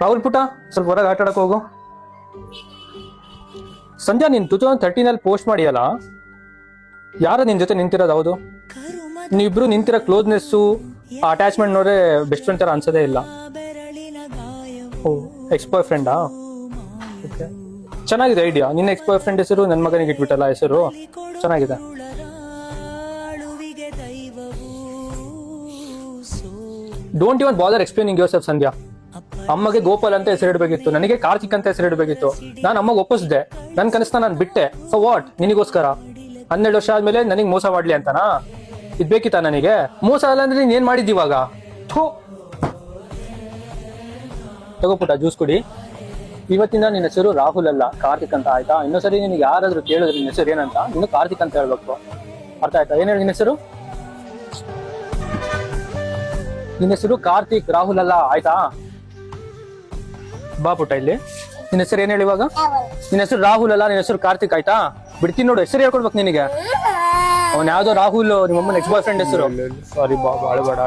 ರಾಹುಲ್ ಪುಟ ಸ್ವಲ್ಪ ಹೊರಗೆ ಆಟ ಆಡಕ್ ಹೋಗು. ಸಂಧ್ಯಾ, ನೀನ್ 2013 ಪೋಸ್ಟ್ ಮಾಡಿಯಲ್ಲ, ಯಾರ ನಿನ್ ಜೊತೆ ನಿಂತಿರೋದು? ಹೌದು, ನೀವಿಬ್ರು ನಿಂತಿರೋ ಕ್ಲೋಸ್ನೆಸ್ಸು ಅಟ್ಯಾಚ್ಮೆಂಟ್ ನೋಡ್ರೆ ಬೆಸ್ಟ್ ಫ್ರೆಂಡ್ ತರ ಅನ್ಸೋದೇ ಇಲ್ಲ. ಓ, ಎಕ್ಸ್ ಬಾಯ್ ಫ್ರೆಂಡಾ? ಓಕೆ, ಚೆನ್ನಾಗಿದೆ ಐಡಿಯಾ. ನಿನ್ನ ಎಕ್ಸ್ ಬಾಯ್ ಫ್ರೆಂಡ್ ಹೆಸರು ನನ್ನ ಮಗನಿಗೆ ಇಟ್ಬಿಟ್ಟಲ್ಲ ಹೆಸರು, ಚೆನ್ನಾಗಿದೆ. Don't even bother explaining yourself Sandhya. ಅಮ್ಮಗೆ ಗೋಪಾಲ್ ಅಂತ ಹೆಸರಿಡಬೇಕಿತ್ತು, ನನಗೆ ಕಾರ್ತಿಕ್ ಅಂತ ಹೆಸರಿಡಬೇಕಿತ್ತು. ನಾನು ಅಮ್ಮಗೆ ಒಪ್ಪಿಸ್ದೆ, ನನ್ನ ಕನಸನ್ನ ನಾನು ಬಿಟ್ಟೆ. So what? ನಿನಗೋಸ್ಕರ 12 ವರ್ಷ ಆದ್ಮೇಲೆ ನನಗೆ ಮೋಸ ಮಾಡ್ಲಿ ಅಂತನಾ? ಇದ್ ಬೇಕಿತ್ತ ನನಗೆ? ಮೋಸ ಅಲ್ಲ ಅಂದ್ರೆ ನೀನ್ ಏನ್ ಮಾಡಿದ್ ಇವಾಗ? ತಗೋಪುಟ ಜ್ಯೂಸ್ ಕುಡಿ. ಇವತ್ತಿಂದ ನಿನ್ನ ಹೆಸರು ರಾಹುಲ್ ಅಲ್ಲ, ಕಾರ್ತಿಕ್ ಅಂತ, ಆಯ್ತಾ? ಇನ್ನೊಂದ್ಸರಿ ನಿನಗೆ ಯಾರಾದ್ರೂ ಕೇಳಿದ್ರೆ ನಿನ್ನ ಹೆಸರು ಏನಂತ, ನೀನು ಕಾರ್ತಿಕ್ ಅಂತ ಹೇಳ್ಬೇಕು, ಅರ್ಥ ಆಯ್ತಾ? ಏನ್ ಹೇಳಿ ನಿನ್ನ ಹೆಸರು? ನಿನ್ನ ಹೆಸರು ಕಾರ್ತಿಕ್, ರಾಹುಲ್ ಅಲ್ಲ, ಆಯ್ತಾ? ಬಾ ಪುಟ್ಟ ಇಲ್ಲಿ. ನಿನ್ನ ಹೆಸರು ಏನ್ ಹೇಳಿ ಇವಾಗ? ನಿನ್ನ ಹೆಸರು ರಾಹುಲ್ ಅಲ್ಲ, ನಿನ್ನ ಹೆಸರು ಕಾರ್ತಿಕ್, ಆಯ್ತಾ? ಬಿಡ್ತೀನಿ ನೋಡು, ಹೆಸರು ಹೇಳ್ಕೊಡ್ಬೇಕು ನಿನಗೆ. ಅವ್ನ್ ಯಾವ್ದೋ ರಾಹುಲ್, ನಿಮ್ಮಮ್ಮನ ಎಕ್ಸ್ ಬಾಯ್ ಫ್ರೆಂಡ್ ಹೆಸರು. ಸಾರಿ ಬಾ, ಆಳ್ಬೇಡ.